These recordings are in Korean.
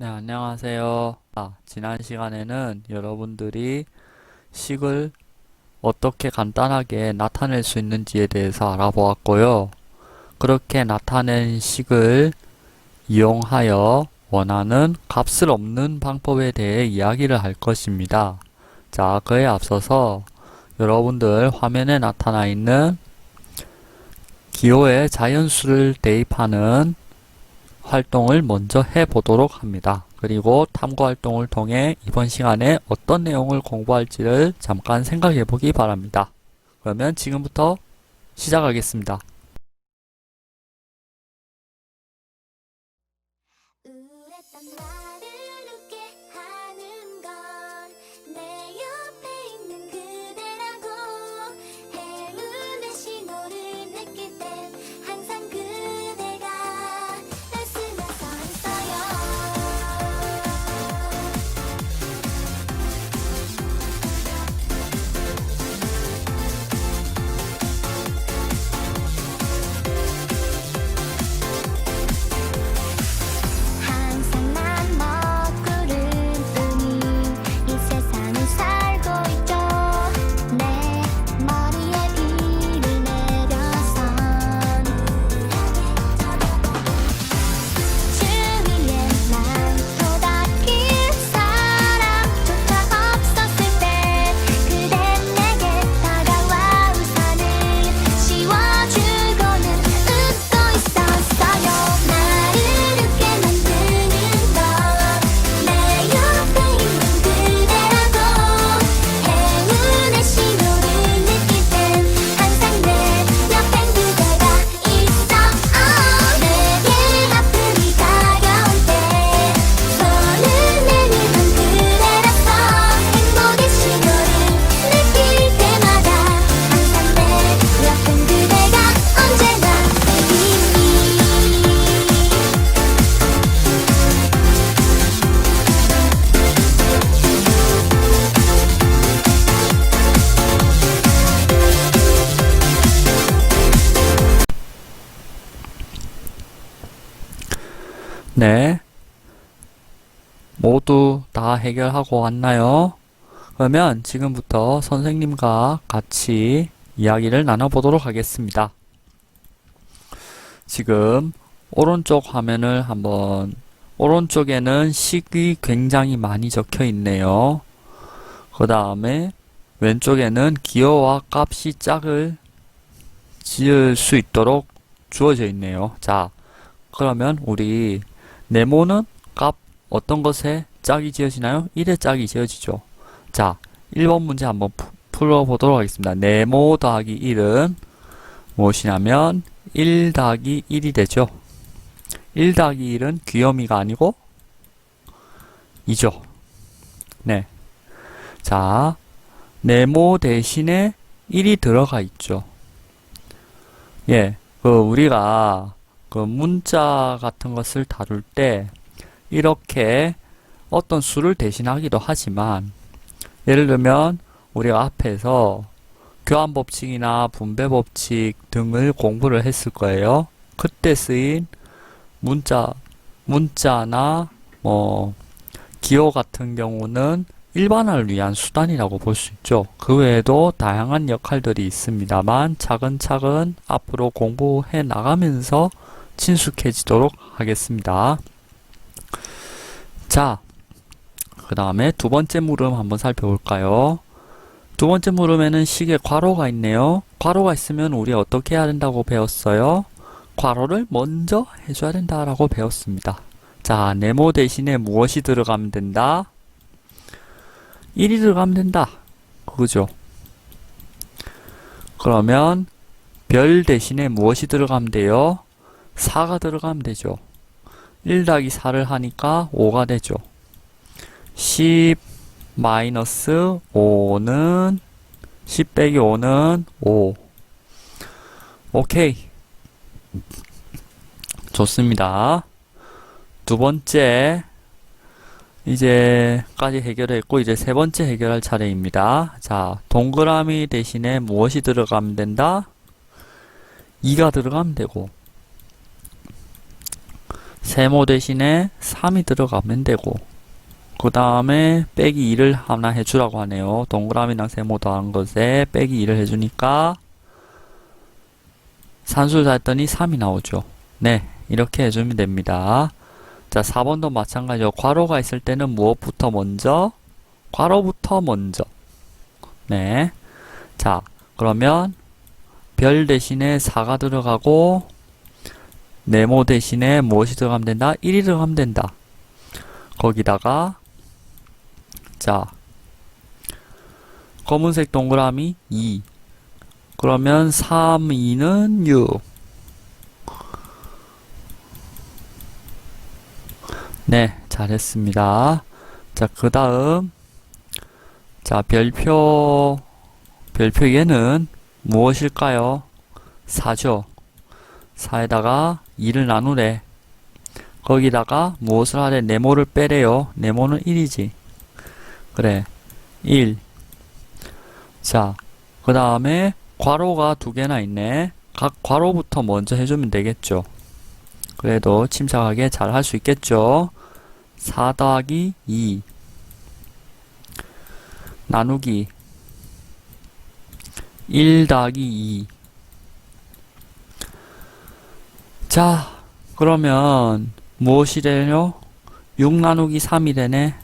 네, 안녕하세요. 지난 시간에는 여러분들이 식을 어떻게 간단하게 나타낼 수 있는지에 대해서 알아보았고요. 그렇게 나타낸 식을 이용하여 원하는 값을 얻는 방법에 대해 이야기를 할 것입니다. 자, 그에 앞서서 여러분들 화면에 나타나 있는 기호에 자연수를 대입하는 활동을 먼저 해보도록 합니다. 그리고 탐구 활동을 통해 이번 시간에 어떤 내용을 공부할지를 잠깐 생각해 보기 바랍니다. 그러면 지금부터 시작하겠습니다. 우울했던 나를 웃게 하는 건 내 옆에 있는 그대라고. 행운의 신호를 느낄 땐 항상 그대가 날 스며서 있어요. 항상 난 먹구름 뿐인 이 세상을 살고 있죠. 내 머리에 비를 내려선 주위에 난 도닥일 사람조차 없었을 때 그댄 내게 다가와 우산을 씌워주고는 웃고 있었어요. 나를 웃게 만드는 건 내 옆에 있는 그대라고. 행운의 신호를 느낄 땐 항상 내 옆엔 그대가 있어. 내게 아픔이 다가올 때 손을 내밀던 그대라서 행복의 신호를 느낄 때마다 항상 내 옆엔 그대가 언제나 있니. 네, 모두 다 해결하고 왔나요? 그러면 지금부터 선생님과 같이 이야기를 나눠보도록 하겠습니다. 지금 오른쪽 화면을 한번, 오른쪽에는 식이 굉장히 많이 적혀 있네요. 그 다음에 왼쪽에는 기호와 값이 짝을 지을 수 있도록 주어져 있네요. 자, 그러면 우리 네모는 값 어떤 것에 짝이 지어지나요? 1에 짝이 지어지죠. 자, 1번 문제 한번 풀어보도록 하겠습니다. 네모 더하기 1은 무엇이냐면 1 더하기 1이 되죠. 1 더하기 1은 귀요미가 아니고 2죠. 네. 자, 네모 대신에 1이 들어가 있죠. 예, 우리가 문자 같은 것을 다룰 때 이렇게 어떤 수를 대신하기도 하지만, 예를 들면 우리가 앞에서 교환법칙이나 분배법칙 등을 공부를 했을 거예요. 그때 쓰인 문자나 기호 같은 경우는 일반화를 위한 수단이라고 볼 수 있죠. 그 외에도 다양한 역할들이 있습니다만 차근차근 앞으로 공부해 나가면서 친숙해지도록 하겠습니다. 자, 그 다음에 두 번째 물음 한번 살펴볼까요? 두 번째 물음에는 식에 괄호가 있네요. 괄호가 있으면 우리 어떻게 해야 된다고 배웠어요? 괄호를 먼저 해줘야 된다라고 배웠습니다. 자, 네모 대신에 무엇이 들어가면 된다? 1이 들어가면 된다. 그죠? 그러면 별 대신에 무엇이 들어가면 돼요? 4가 들어가면 되죠. 1 더하기 4를 하니까 5가 되죠. 10 마이너스 5는 10 빼기 5는 5. 오케이. 좋습니다. 두 번째 이제까지 해결했고, 이제 세 번째 해결할 차례입니다. 자, 동그라미 대신에 무엇이 들어가면 된다? 2가 들어가면 되고, 세모 대신에 3이 들어가면 되고, 그 다음에 빼기 2를 하나 해주라고 하네요. 동그라미랑 세모 더한 것에 빼기 2를 해주니까 산수를 다 했더니 3이 나오죠. 네, 이렇게 해주면 됩니다. 자, 4번도 마찬가지로 괄호가 있을 때는 무엇부터 먼저? 괄호부터 먼저. 네. 자, 그러면 별 대신에 4가 들어가고 네모 대신에 무엇이 들어가면 된다? 1이 들어가면 된다. 거기다가 자, 검은색 동그라미 2. 그러면 3, 2는 6. 네, 잘했습니다. 자, 그 다음 자, 별표 얘는 무엇일까요? 4죠. 4에다가 2를 나누래. 거기다가 무엇을 하래? 네모를 빼래요. 네모는 1이지. 그래. 1. 자, 그 다음에 괄호가 2개나 있네. 각 괄호부터 먼저 해주면 되겠죠. 그래도 침착하게 잘 할 수 있겠죠. 4 더하기 2 나누기 1 더하기 2. 자, 그러면 무엇이 되려? 6 나누기 3이 되네.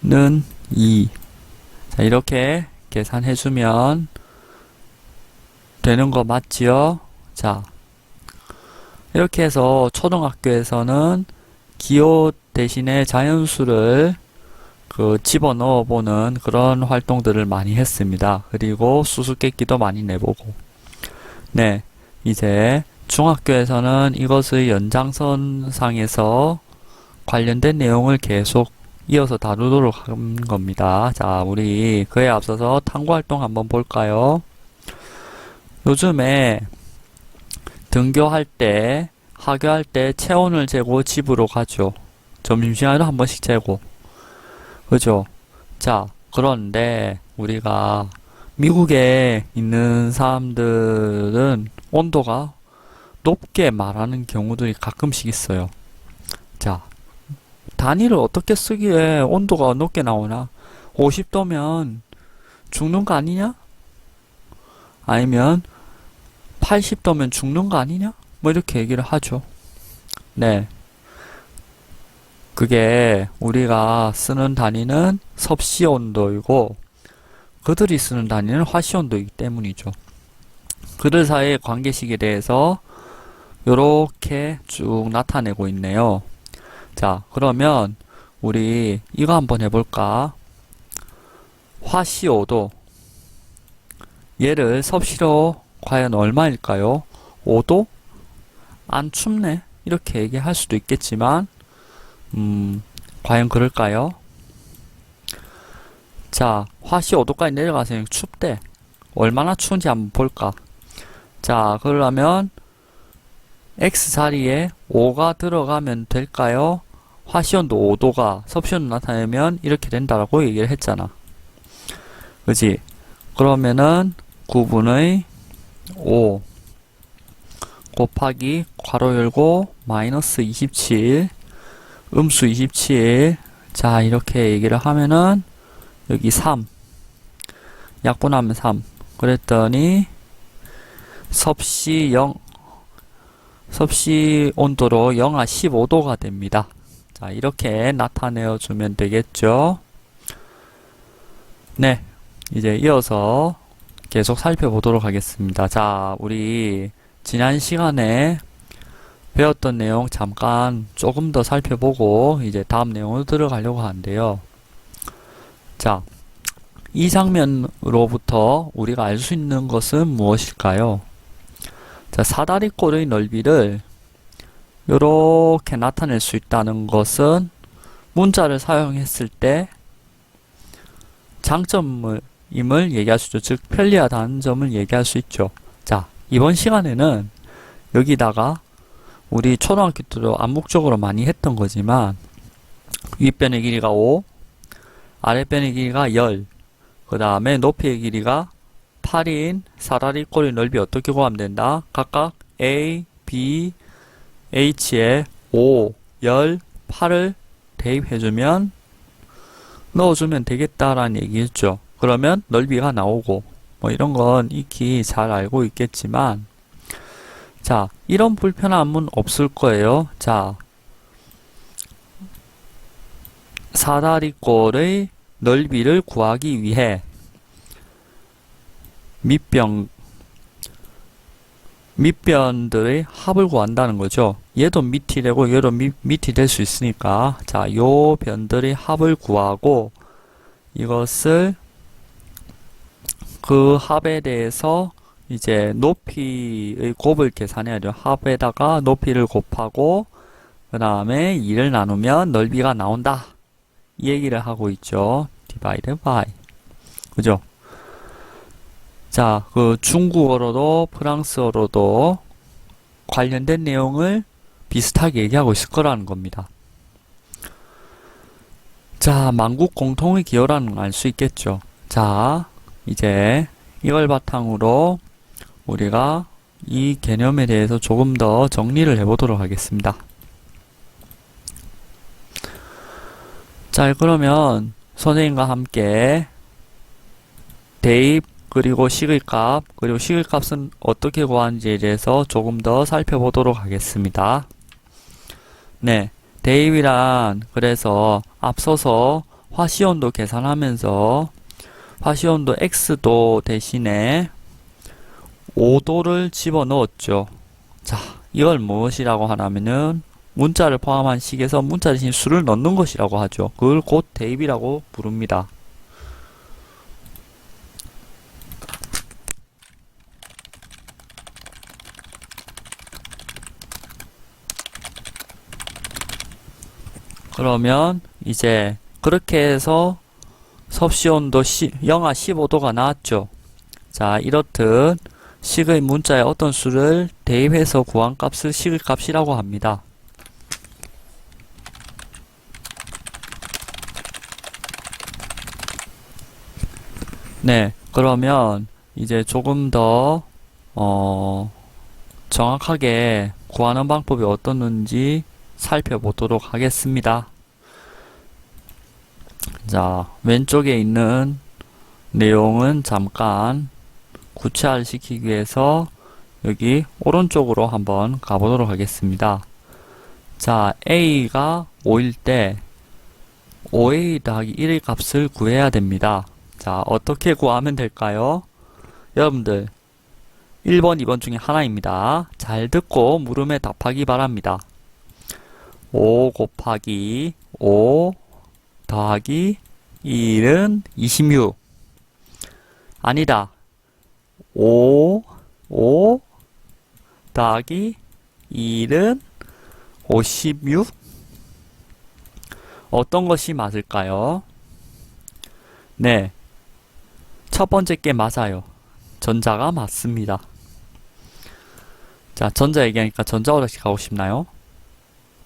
는 2. 자, 이렇게 계산해주면 되는 거 맞지요? 자, 이렇게 해서 초등학교에서는 기호 대신에 자연수를 집어넣어 보는 그런 활동들을 많이 했습니다. 그리고 수수께끼도 많이 내보고. 네, 이제 중학교에서는 이것의 연장선상에서 관련된 내용을 계속 이어서 다루도록 한 겁니다. 자, 우리 그에 앞서서 탐구활동 한번 볼까요? 요즘에 등교할 때, 하교할 때 체온을 재고 집으로 가죠. 점심시간에도 한 번씩 재고. 그죠? 자, 그런데 우리가 미국에 있는 사람들은 온도가 높게 말하는 경우들이 가끔씩 있어요. 자, 단위를 어떻게 쓰기에 온도가 높게 나오나? 50도면 죽는 거 아니냐? 아니면 80도면 죽는 거 아니냐? 뭐 이렇게 얘기를 하죠. 네. 그게 우리가 쓰는 단위는 섭씨 온도이고 그들이 쓰는 단위는 화씨 온도이기 때문이죠. 그들 사이의 관계식에 대해서 요렇게 쭉 나타내고 있네요. 자, 그러면 우리 이거 한번 해볼까? 화씨 5도 얘를 섭씨로 과연 얼마일까요? 5도? 안 춥네? 이렇게 얘기할 수도 있겠지만 과연 그럴까요? 자, 화씨 5도까지 내려가서 춥대. 얼마나 추운지 한번 볼까? 자, 그러면 X 자리에 5가 들어가면 될까요? 화씨온도 5도가 섭씨온도 나타내면 이렇게 된다라고 얘기를 했잖아. 그지? 그러면은 9분의 5 곱하기 괄호 열고 마이너스 27 음수 27. 자, 이렇게 얘기를 하면은 여기 3 약분하면 3 그랬더니 섭씨 온도로 영하 15도가 됩니다. 자, 이렇게 나타내어 주면 되겠죠. 네, 이제 이어서 계속 살펴보도록 하겠습니다. 자, 우리 지난 시간에 배웠던 내용 잠깐 조금 더 살펴보고 이제 다음 내용으로 들어가려고 하는데요. 자, 이 장면으로부터 우리가 알 수 있는 것은 무엇일까요? 자, 사다리꼴의 넓이를 이렇게 나타낼 수 있다는 것은 문자를 사용했을 때 장점임을 얘기할 수 있죠. 즉 편리하다는 점을 얘기할 수 있죠. 자, 이번 시간에는 여기다가 우리 초등학교 때도 암묵적으로 많이 했던 거지만 윗변의 길이가 5, 아랫변의 길이가 10, 그 다음에 높이의 길이가 8인 사다리꼴의 넓이 어떻게 구하면 된다? 각각 A, B, h에 5, 열, 8을 대입해주면 넣어주면 되겠다라는 얘기였죠. 그러면 넓이가 나오고 뭐 이런 건 익히 잘 알고 있겠지만 자, 이런 불편함은 없을 거예요. 자, 사다리꼴의 넓이를 구하기 위해 밑변들의 합을 구한다는 거죠. 얘도 밑이 되고 얘도 밑이 될 수 있으니까 자, 요 변들의 합을 구하고 이것을 그 합에 대해서 이제 높이의 곱을 계산해야 돼요. 합에다가 높이를 곱하고 그 다음에 2를 나누면 넓이가 나온다. 이 얘기를 하고 있죠. divide by. 그죠? 자, 그 중국어로도 프랑스어로도 관련된 내용을 비슷하게 얘기하고 있을 거라는 겁니다. 자, 만국 공통의 기호라는 걸 알 수 있겠죠. 자, 이제 이걸 바탕으로 우리가 이 개념에 대해서 조금 더 정리를 해보도록 하겠습니다. 자, 그러면 선생님과 함께 대입 그리고 식의 값 그리고 식의 값은 어떻게 구하는지에 대해서 조금 더 살펴보도록 하겠습니다. 네, 대입이란 그래서 앞서서 화시온도 계산하면서 화시온도 x도 대신에 5도를 집어넣었죠. 자, 이걸 무엇이라고 하냐면은 문자를 포함한 식에서 문자 대신 수를 넣는 것이라고 하죠. 그걸 곧 대입이라고 부릅니다. 그러면 이제 그렇게 해서 섭씨온도 영하 15도가 나왔죠. 자, 이렇듯 식의 문자에 어떤 수를 대입해서 구한 값을 식의 값이라고 합니다. 네, 그러면 이제 조금 더 정확하게 구하는 방법이 어떻는지 살펴보도록 하겠습니다. 자, 왼쪽에 있는 내용은 잠깐 구체화시키기 위해서 여기 오른쪽으로 한번 가보도록 하겠습니다. 자, a가 5일 때 5a 더하기 1의 값을 구해야 됩니다. 자, 어떻게 구하면 될까요? 여러분들 1번, 2번 중에 하나입니다. 잘 듣고 물음에 답하기 바랍니다. 5 곱하기 5 더하기 1은 26. 아니다. 5 더하기 1은 56. 어떤 것이 맞을까요? 네. 첫 번째 게 맞아요. 전자가 맞습니다. 자, 전자 얘기하니까 전자 오락실 가고 싶나요?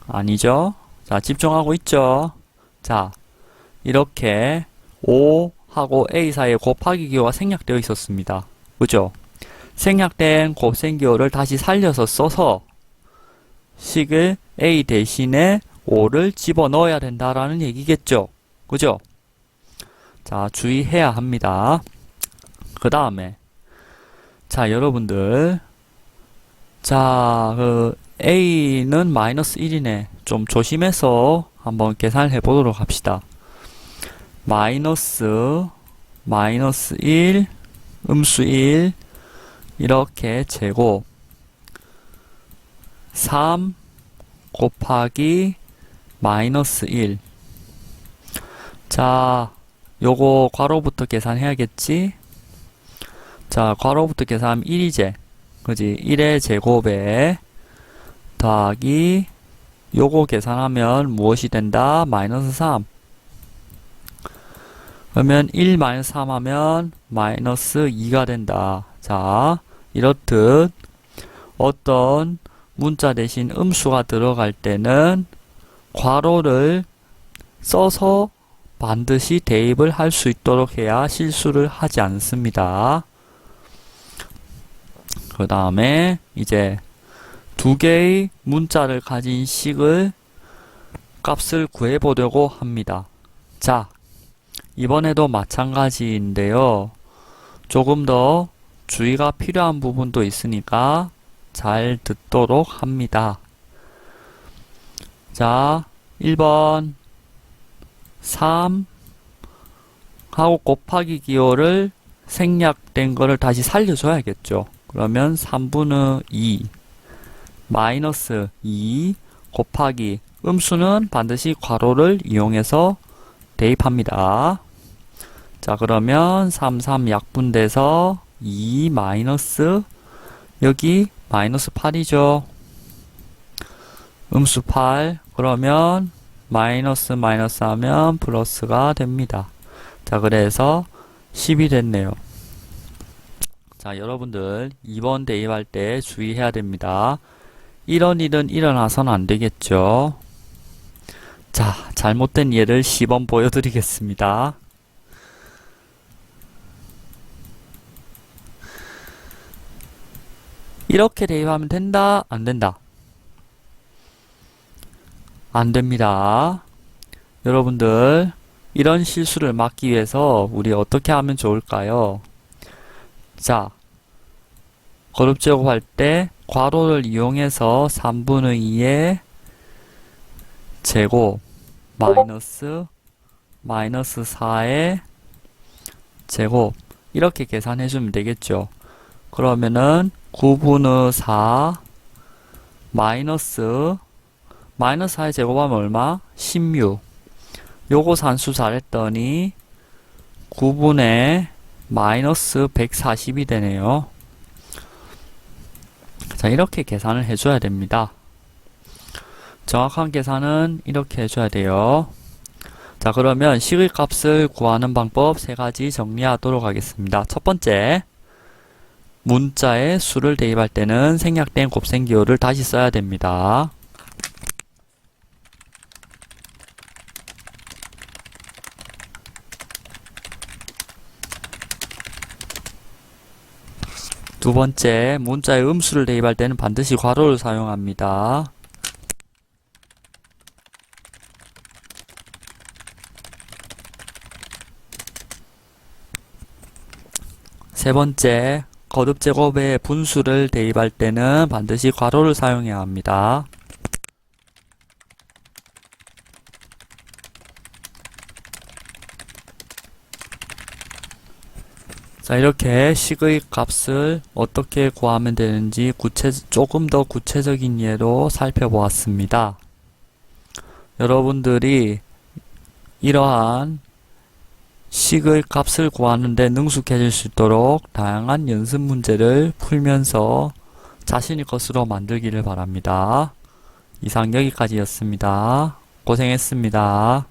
아니죠? 자, 집중하고 있죠? 자, 이렇게 5하고 a 사이에 곱하기 기호가 생략되어 있었습니다. 그죠? 생략된 곱셈 기호를 다시 살려서 써서 식을 a 대신에 5를 집어넣어야 된다라는 얘기겠죠? 그죠? 자, 주의해야 합니다. 그 다음에 자, 여러분들 자, a는 마이너스 1이네. 좀 조심해서 한번 계산을 해보도록 합시다. 마이너스 1, 음수 1 이렇게 제곱 3 곱하기 마이너스 1. 자, 요거 괄호부터 계산해야겠지? 자, 괄호부터 계산하면 1이제. 그지? 1의 제곱에 더하기 요거 계산하면 무엇이 된다? 마이너스 3. 그러면 1 마이너스 3 하면 마이너스 2가 된다. 자, 이렇듯 어떤 문자 대신 음수가 들어갈 때는 괄호를 써서 반드시 대입을 할 수 있도록 해야 실수를 하지 않습니다. 그 다음에 이제 두 개의 문자를 가진 식을 값을 구해보려고 합니다. 자, 이번에도 마찬가지인데요. 조금 더 주의가 필요한 부분도 있으니까 잘 듣도록 합니다. 자, 1번 3 하고 곱하기 기호를 생략된 거를 다시 살려줘야겠죠. 그러면 3분의 2 마이너스 2 곱하기 음수는 반드시 괄호를 이용해서 대입합니다. 자, 그러면 3, 3 약분돼서 2 마이너스 여기 마이너스 8이죠. 음수 8 그러면 마이너스 마이너스 하면 플러스가 됩니다. 자, 그래서 10이 됐네요. 자, 여러분들 2번 대입할 때 주의해야 됩니다. 이런 일은 일어나서는 안 되겠죠. 자, 잘못된 예를 시범 보여드리겠습니다. 이렇게 대입하면 된다? 안 된다? 안 됩니다. 여러분들, 이런 실수를 막기 위해서 우리 어떻게 하면 좋을까요? 자, 거듭 제곱할 때 괄호를 이용해서 3분의 2의 제곱 마이너스 4의 제곱 이렇게 계산해 주면 되겠죠. 그러면은 9분의 4 마이너스 4의 제곱하면 얼마? 16. 요거 산수 잘했더니 9분의 마이너스 140이 되네요. 자, 이렇게 계산을 해줘야 됩니다. 정확한 계산은 이렇게 해줘야 돼요. 자, 그러면 식의 값을 구하는 방법 세 가지 정리하도록 하겠습니다. 첫 번째, 문자에 수를 대입할 때는 생략된 곱셈기호를 다시 써야 됩니다. 두 번째, 문자에 음수를 대입할 때는 반드시 괄호를 사용합니다. 세 번째, 거듭 제곱에 분수를 대입할 때는 반드시 괄호를 사용해야 합니다. 자, 이렇게 식의 값을 어떻게 구하면 되는지 조금 더 구체적인 예로 살펴보았습니다. 여러분들이 이러한 식의 값을 구하는데 능숙해질 수 있도록 다양한 연습 문제를 풀면서 자신의 것으로 만들기를 바랍니다. 이상 여기까지였습니다. 고생했습니다.